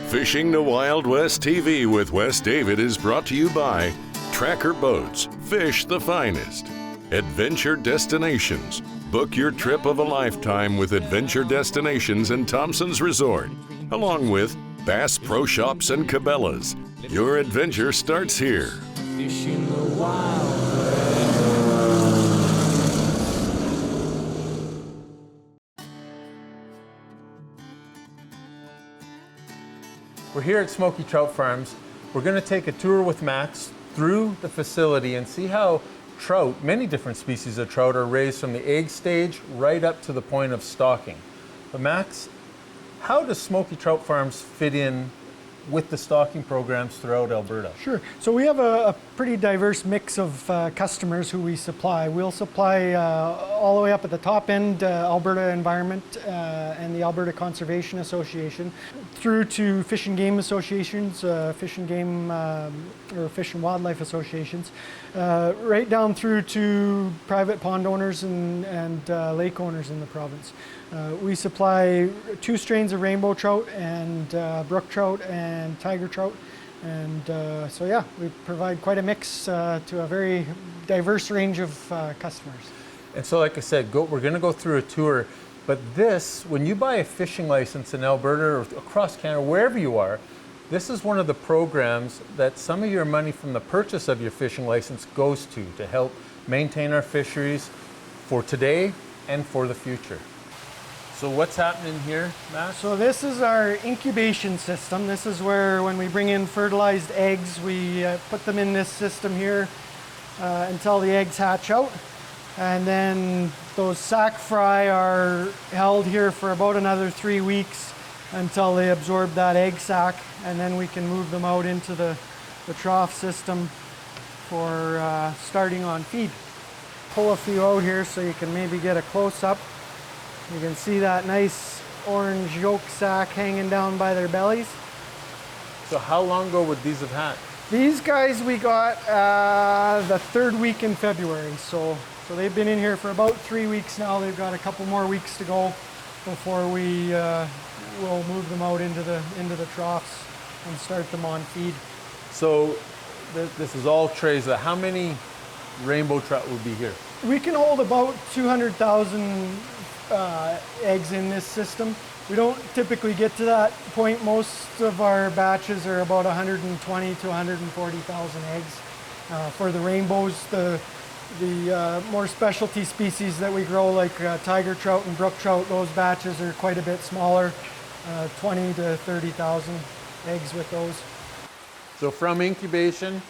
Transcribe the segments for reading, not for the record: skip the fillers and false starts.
Fishing the Wild West TV with Wes David is brought to you by Tracker Boats, fish the finest. Adventure Destinations. Book your trip of a lifetime with Adventure Destinations and Thompson's Resort, along with Bass Pro Shops and Cabela's. Your adventure starts here. Fishing the Wild West. We're here at Smoky Trout Farms. We're going to take a tour with Max through the facility and see how trout, many different species of trout, are raised from the egg stage right up to the point of stocking. But Max, how does Smoky Trout Farms fit in with the stocking programs throughout Alberta? Sure. So we have a pretty diverse mix of customers who we supply. We'll supply all the way up at the top end, Alberta Environment and the Alberta Conservation Association, through to Fish and Game Associations, Fish and Game or Fish and Wildlife Associations, right down through to private pond owners and lake owners in the province. We supply 2 strains of rainbow trout and brook trout and tiger trout, and so yeah, we provide quite a mix to a very diverse range of customers. And so like I said, we're going to go through a tour, but this, when you buy a fishing license in Alberta or across Canada, wherever you are, this is one of the programs that some of your money from the purchase of your fishing license goes to help maintain our fisheries for today and for the future. So what's happening here, Matt? So this is our incubation system. This is where when we bring in fertilized eggs, we put them in this system here until the eggs hatch out. And then those sac fry are held here for about another 3 weeks until they absorb that egg sac, and then we can move them out into the trough system for starting on feed. Pull a few out here so you can maybe get a close-up. You can see that nice orange yolk sac hanging down by their bellies. So how long ago would these have hatched? These guys we got the 3rd week in February, so they've been in here for about 3 weeks now. They've got a couple more weeks to go before we will move them out into the troughs and start them on feed. So this is all trays. How many rainbow trout would be here? We can hold about 200,000 eggs in this system. We don't typically get to that point. Most of our batches are about 120 to 140,000 eggs. For the rainbows, the more specialty species that we grow, like tiger trout and brook trout, those batches are quite a bit smaller, 20 to 30,000 eggs with those. So from incubation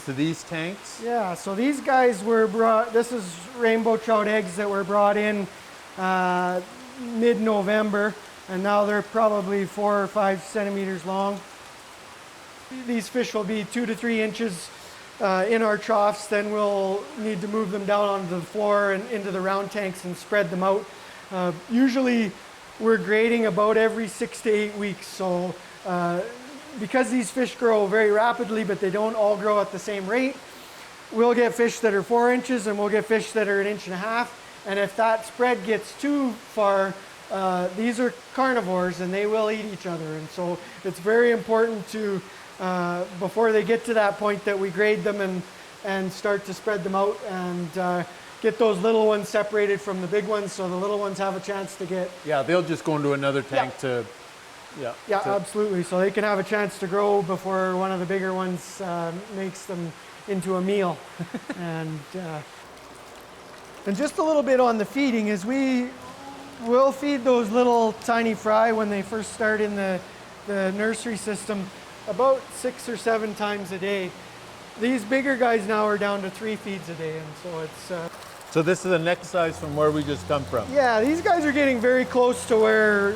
to these tanks? Yeah, so these guys were brought, this is rainbow trout eggs that were brought in mid-November, and now they're probably 4 or 5 centimeters long. These fish will be 2 to 3 inches in our troughs. Then we'll need to move them down onto the floor and into the round tanks and spread them out. Usually we're grading about every 6 to 8 weeks. So because these fish grow very rapidly, but they don't all grow at the same rate, we'll get fish that are 4 inches and we'll get fish that are 1.5 inches. And if that spread gets too far, these are carnivores and they will eat each other. And so it's very important to, before they get to that point, that we grade them and start to spread them out and get those little ones separated from the big ones so the little ones have a chance to get... Yeah, they'll just go into another tank to... Yeah, absolutely. So they can have a chance to grow before one of the bigger ones makes them into a meal. And just a little bit on the feeding is we will feed those little tiny fry when they first start in the nursery system about 6 or 7 times a day. These bigger guys now are down to 3 feeds a day, and so it's... So this is the next size from where we just come from? Yeah, these guys are getting very close to where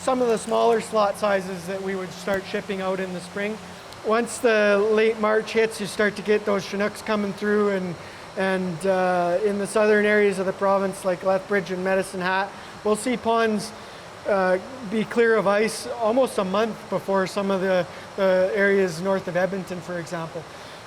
some of the smaller slot sizes that we would start shipping out in the spring. Once the late March hits, you start to get those Chinooks coming through, and in the southern areas of the province, like Lethbridge and Medicine Hat, we'll see ponds be clear of ice almost a month before some of the areas north of Edmonton, for example.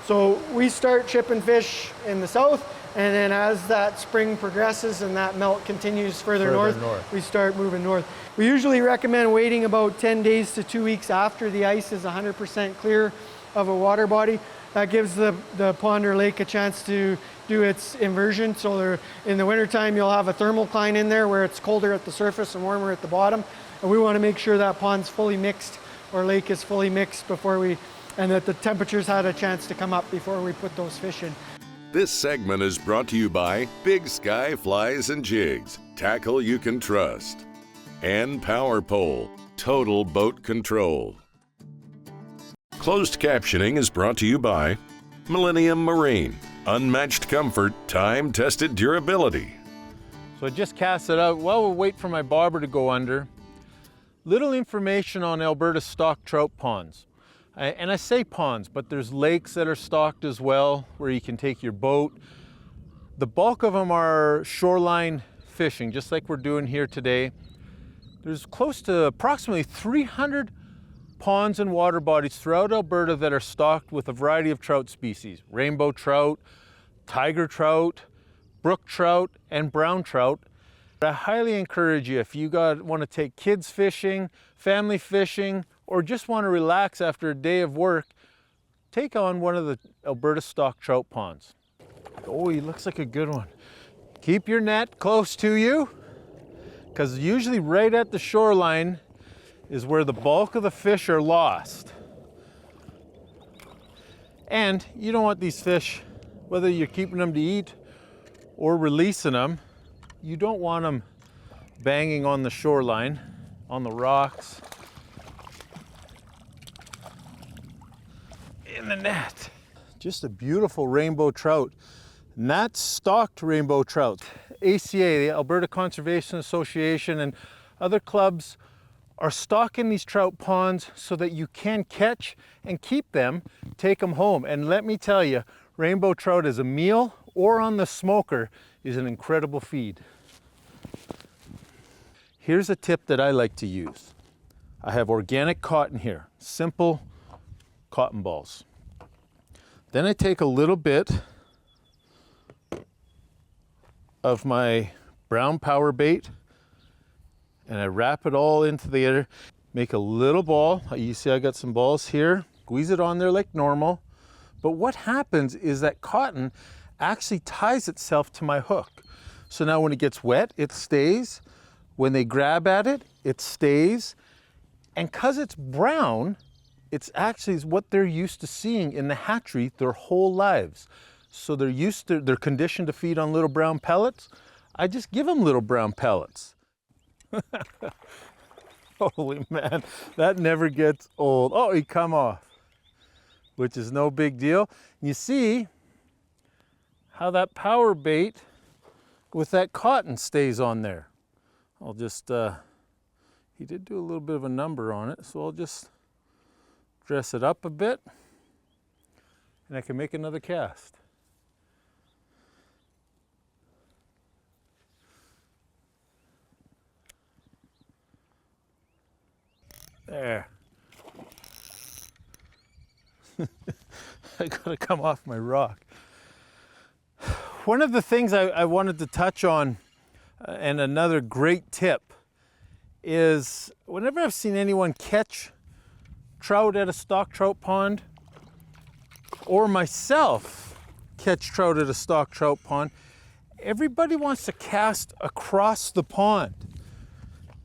So we start shipping fish in the south, And then as that spring progresses and that melt continues further north, we start moving north. We usually recommend waiting about 10 days to 2 weeks after the ice is 100% clear of a water body. That gives the pond or lake a chance to do its inversion. So in the wintertime, you'll have a thermocline in there where it's colder at the surface and warmer at the bottom. And we want to make sure that pond's fully mixed or lake is fully mixed and that the temperatures had a chance to come up before we put those fish in. This segment is brought to you by Big Sky Flies and Jigs, tackle you can trust, and Power Pole, total boat control. Closed captioning is brought to you by Millennium Marine, unmatched comfort, time-tested durability. So I just cast it out while we wait for my bobber to go under. Little information on Alberta stocked trout ponds. And I say ponds, but there's lakes that are stocked as well where you can take your boat. The bulk of them are shoreline fishing, just like we're doing here today. There's close to approximately 300 ponds and water bodies throughout Alberta that are stocked with a variety of trout species: rainbow trout, tiger trout, brook trout, and brown trout. I highly encourage you, if you want to take kids fishing, family fishing, or just want to relax after a day of work, take on one of the Alberta stock trout ponds. Oh, he looks like a good one. Keep your net close to you, because usually right at the shoreline is where the bulk of the fish are lost. And you don't want these fish, whether you're keeping them to eat or releasing them, you don't want them banging on the shoreline, on the rocks, in the net. Just a beautiful rainbow trout. And that's stocked rainbow trout. ACA, the Alberta Conservation Association, and other clubs are stocking these trout ponds so that you can catch and keep them, take them home. And let me tell you, rainbow trout as a meal or on the smoker is an incredible feed. Here's a tip that I like to use. I have organic cotton here, simple cotton balls. Then I take a little bit of my brown power bait and I wrap it all into the other, make a little ball. You see I got some balls here, squeeze it on there like normal. But what happens is that cotton actually ties itself to my hook. So now when it gets wet, it stays. When they grab at it, it stays. And because it's brown, it's actually what they're used to seeing in the hatchery their whole lives. So they're conditioned to feed on little brown pellets. I just give them little brown pellets. Holy man, that never gets old. Oh, he come off, which is no big deal. You see how that power bait with that cotton stays on there. I'll just, he did do a little bit of a number on it, so I'll just dress it up a bit and I can make another cast. There. I gotta come off my rock. One of the things I wanted to touch on, and another great tip, is whenever I've seen anyone catch trout at a stock trout pond, or myself catch trout at a stock trout pond, everybody wants to cast across the pond.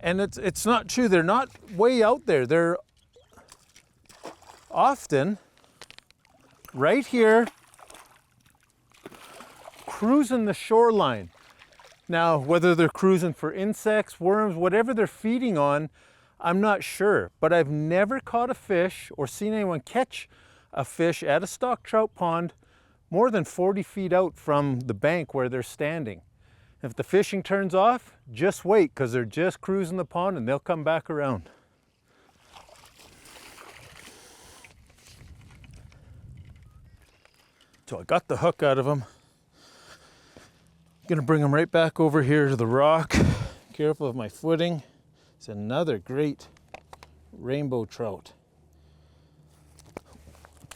And it's not true. They're not way out there. They're often right here, cruising the shoreline. Now, whether they're cruising for insects, worms, whatever they're feeding on, I'm not sure. But I've never caught a fish or seen anyone catch a fish at a stock trout pond more than 40 feet out from the bank where they're standing. If the fishing turns off, just wait, because they're just cruising the pond and they'll come back around. So I got the hook out of them. I'm gonna bring them right back over here to the rock. Careful of my footing. It's another great rainbow trout.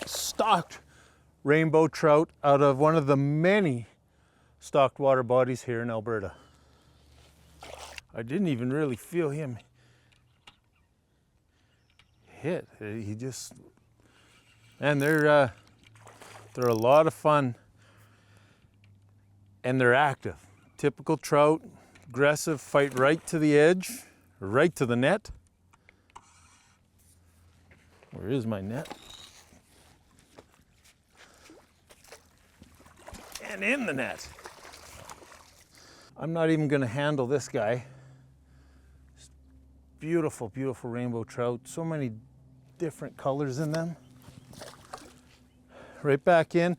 Stocked rainbow trout out of one of the many stocked water bodies here in Alberta. I didn't even really feel him hit. He just, and they're a lot of fun, and they're active. Typical trout, aggressive, fight right to the edge, right to the net. Where is my net? And in the net. I'm not even going to handle this guy. Beautiful, beautiful rainbow trout. So many different colors in them. Right back in.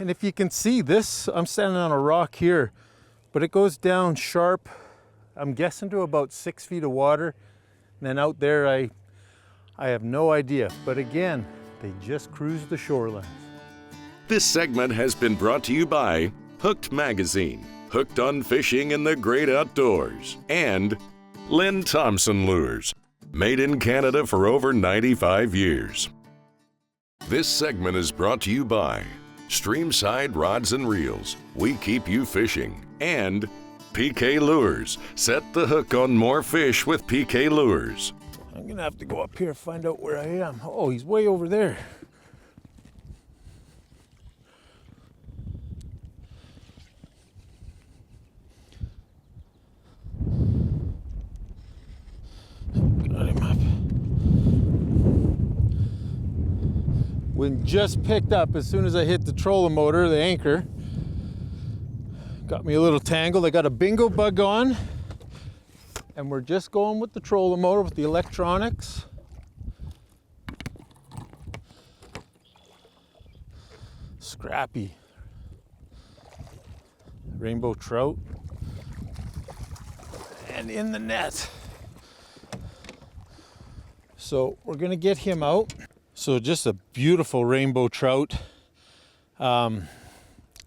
And if you can see this, I'm standing on a rock here, but it goes down sharp, I'm guessing to about 6 feet of water. And then out there, I have no idea. But again, they just cruise the shorelines. This segment has been brought to you by Hooked Magazine, hooked on fishing in the great outdoors, and Lynn Thompson Lures, made in Canada for over 95 years. This segment is brought to you by Streamside Rods and Reels, we keep you fishing, and PK Lures, set the hook on more fish with PK Lures. I'm gonna have to go up here and find out where I am. Oh, he's way over there. Got him up. Wind just picked up as soon as I hit the trolling motor, the anchor. Got me a little tangled. I got a bingo bug on, and we're just going with the trolling motor with the electronics. Scrappy rainbow trout, and in the net. So we're gonna get him out. So just a beautiful rainbow trout.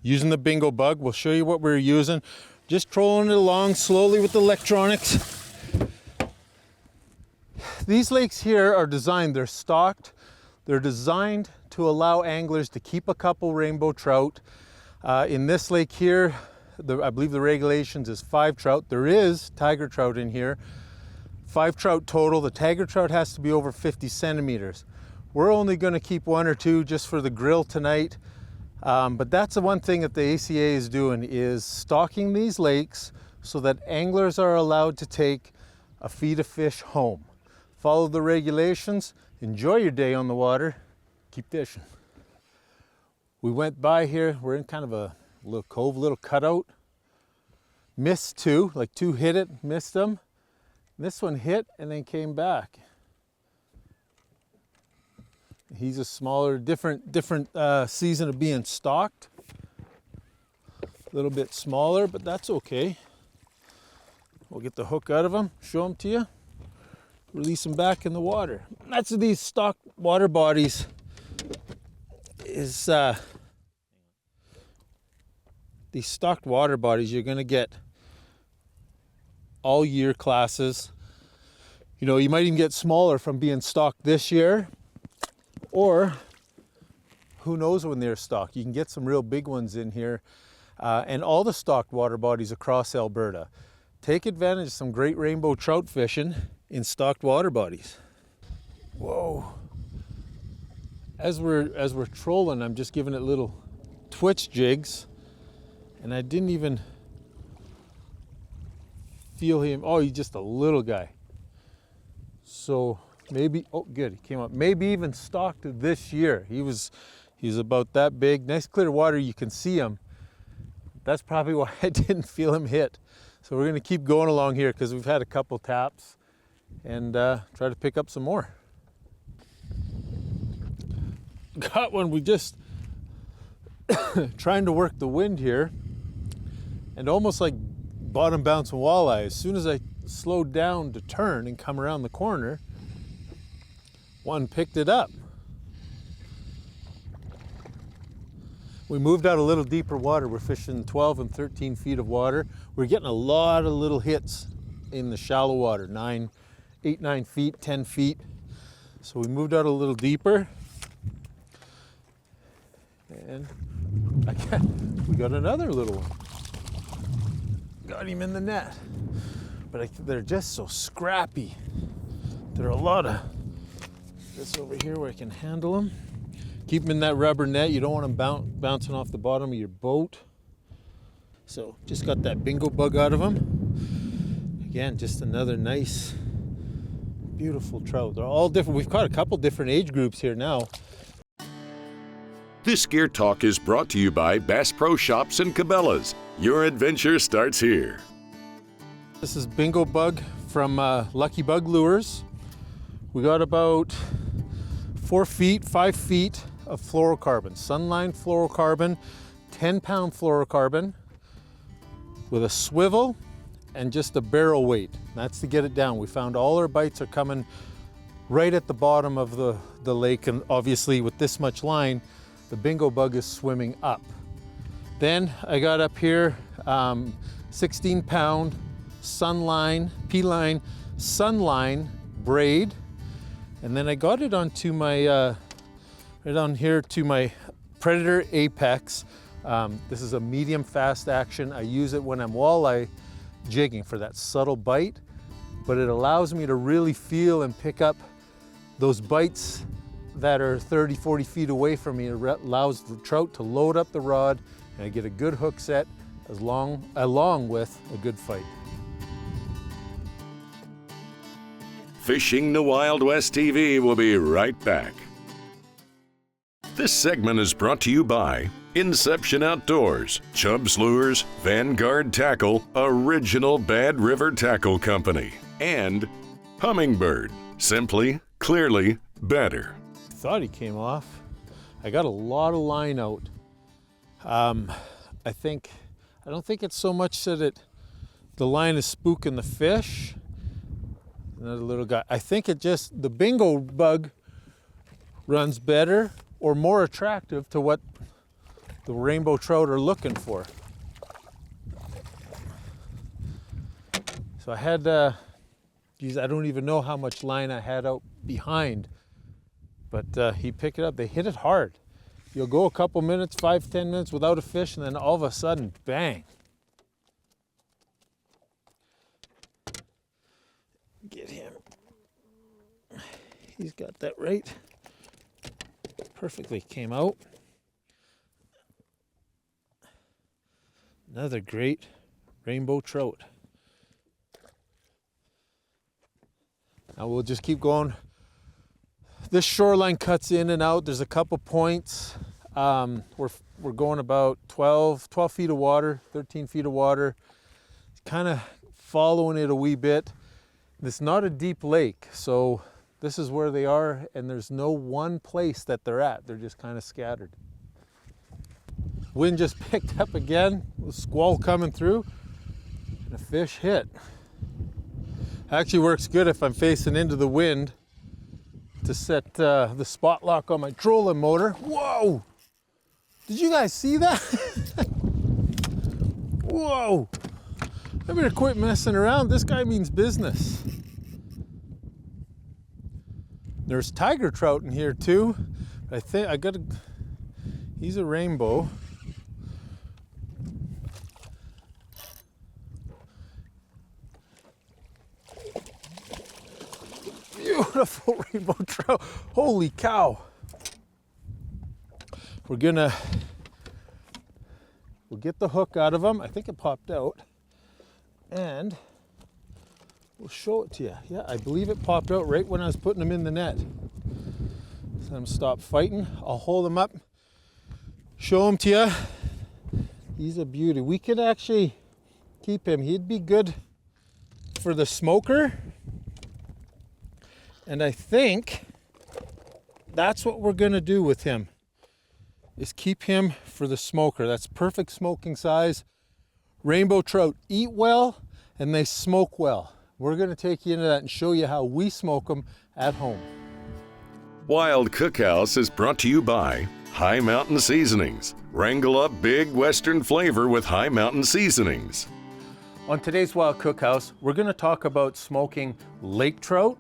Using the bingo bug, we'll show you what we're using. Just trolling it along slowly with the electronics. These lakes here are designed, they're stocked. They're designed to allow anglers to keep a couple rainbow trout. In this lake here, I believe the regulations is 5 trout. There is tiger trout in here. 5 trout total. The tiger trout has to be over 50 centimeters. We're only going to keep 1 or 2 just for the grill tonight. But that's the one thing that the ACA is doing, is stocking these lakes so that anglers are allowed to take a feed of fish home. Follow the regulations, enjoy your day on the water, keep fishing. We went by here, we're in kind of a little cove, little cutout. Missed 2, like 2 hit it, missed them. This one hit and then came back. He's a smaller, different season of being stocked. A little bit smaller, but that's okay. We'll get the hook out of him, show him to you, release him back in the water. That's what these stocked water bodies is. These stocked water bodies, you're gonna get all year classes. You know, you might even get smaller from being stocked this year. Or who knows when they're stocked. You can get some real big ones in here. And all the stocked water bodies across Alberta. Take advantage of some great rainbow trout fishing in stocked water bodies. Whoa. As we're trolling, I'm just giving it little twitch jigs. And I didn't even feel him. Oh, he's just a little guy. So maybe, oh good, he came up. Maybe even stocked this year. He's about that big. Nice clear water, you can see him. That's probably why I didn't feel him hit. So we're gonna keep going along here because we've had a couple taps and try to pick up some more. Got one, we just trying to work the wind here and almost like bottom bouncing walleye. As soon as I slowed down to turn and come around the corner, one picked it up. We moved out a little deeper water. We're fishing 12 and 13 feet of water. We're getting a lot of little hits in the shallow water, 8, 9 feet, 10 feet. So we moved out a little deeper. And We got another little one. Got him in the net. But they're just so scrappy. There are a lot of this over here where I can handle them. Keep them in that rubber net. You don't want them bouncing off the bottom of your boat. So just got that bingo bug out of them. Again, just another nice, beautiful trout. They're all different. We've caught a couple different age groups here now. This Gear Talk is brought to you by Bass Pro Shops and Cabela's. Your adventure starts here. This is bingo bug from Lucky Bug Lures. We got about 4 feet, 5 feet of fluorocarbon, sunline fluorocarbon, 10-pound fluorocarbon with a swivel and just a barrel weight. That's to get it down. We found all our bites are coming right at the bottom of the lake, and obviously with this much line, the bingo bug is swimming up. Then I got up here 16-pound sunline, P-line, sunline braid, and then I got it onto my, right on here to my Predator Apex. This is a medium fast action. I use it when I'm walleye jigging for that subtle bite, but it allows me to really feel and pick up those bites that are 30, 40 feet away from me. It allows the trout to load up the rod and I get a good hook set along with a good fight. Fishing the Wild West TV will be right back. This segment is brought to you by Inception Outdoors, Chubb's Lures, Vanguard Tackle, Original Bad River Tackle Company, and Humminbird, simply, clearly, better. Thought he came off. I got a lot of line out. I don't think it's so much that the line is spooking the fish. Another little guy. I think the bingo bug runs better or more attractive to what the rainbow trout are looking for. So I had, geez, I don't even know how much line I had out behind, but he picked it up. They hit it hard. You'll go a couple minutes, 5, 10 minutes without a fish, and then all of a sudden, bang. Get him. He's got that right. Perfectly came out. Another great rainbow trout. Now we'll just keep going. This shoreline cuts in and out. There's a couple points. We're going about 12 feet of water, 13 feet of water. Kind of following it a wee bit. It's not a deep lake, so this is where they are, and there's no one place that they're at. They're just kind of scattered. Wind just picked up again, a squall coming through, and a fish hit. Actually works good if I'm facing into the wind to set the spot lock on my trolling motor. Whoa! Did you guys see that? Whoa! I better quit messing around. This guy means business. There's tiger trout in here too. I think he's a rainbow. Beautiful rainbow trout. Holy cow. We'll get the hook out of him. I think it popped out. And we'll show it to you. Yeah, I believe it popped out right when I was putting him in the net. So I'm stop fighting. I'll hold him up, show him to you. He's a beauty. We could actually keep him. He'd be good for the smoker. And I think that's what we're gonna do with him, is keep him for the smoker. That's perfect smoking size. Rainbow trout eat well and they smoke well. We're gonna take you into that and show you how we smoke them at home. Wild Cookhouse is brought to you by High Mountain Seasonings. Wrangle up big Western flavor with High Mountain Seasonings. On today's Wild Cookhouse, we're gonna talk about smoking lake trout,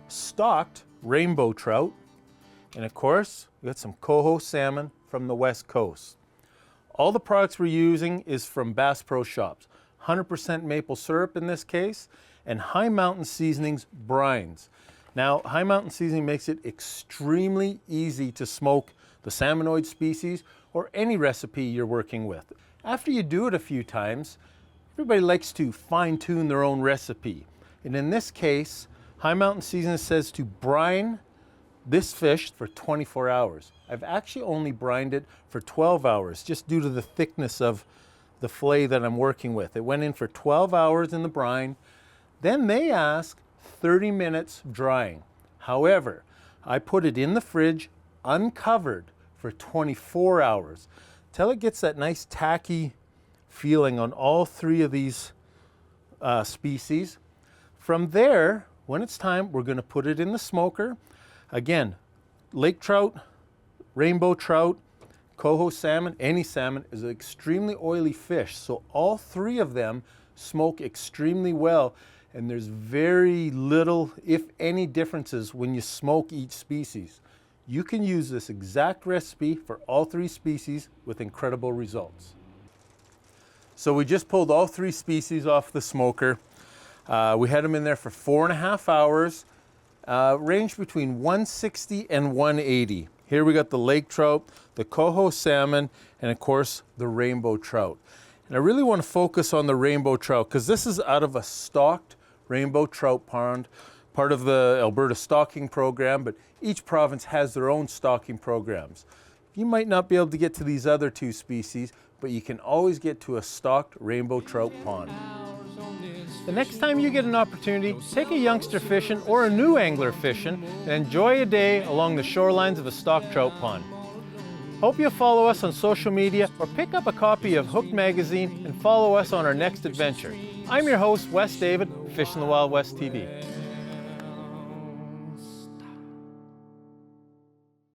stocked rainbow trout, and of course, we got some coho salmon from the West Coast. All the products we're using is from Bass Pro Shops. 100% maple syrup in this case, and High Mountain Seasonings brines. Now, High Mountain Seasoning makes it extremely easy to smoke the salmonoid species or any recipe you're working with. After you do it a few times, everybody likes to fine-tune their own recipe. And in this case, High Mountain Seasoning says to brine this fish for 24 hours. I've actually only brined it for 12 hours, just due to the thickness of the fillet that I'm working with. It went in for 12 hours in the brine. Then they ask 30 minutes drying. However, I put it in the fridge uncovered for 24 hours till it gets that nice tacky feeling on all three of these species. From there, when it's time, we're going to put it in the smoker. Again, lake trout, rainbow trout, coho salmon, any salmon is an extremely oily fish. So all three of them smoke extremely well, and there's very little, if any, differences when you smoke each species. You can use this exact recipe for all three species with incredible results. So we just pulled all three species off the smoker. We had them in there for 4.5 hours, ranged between 160 and 180. Here we got the lake trout, the coho salmon, and of course the rainbow trout. And I really want to focus on the rainbow trout because this is out of a stocked rainbow trout pond, part of the Alberta stocking program, but each province has their own stocking programs. You might not be able to get to these other two species, but you can always get to a stocked rainbow trout pond. The next time you get an opportunity, take a youngster fishing or a new angler fishing and enjoy a day along the shorelines of a stocked trout pond. Hope you'll follow us on social media or pick up a copy of Hooked Magazine and follow us on our next adventure. I'm your host, Wes David, Fishing the Wild West TV.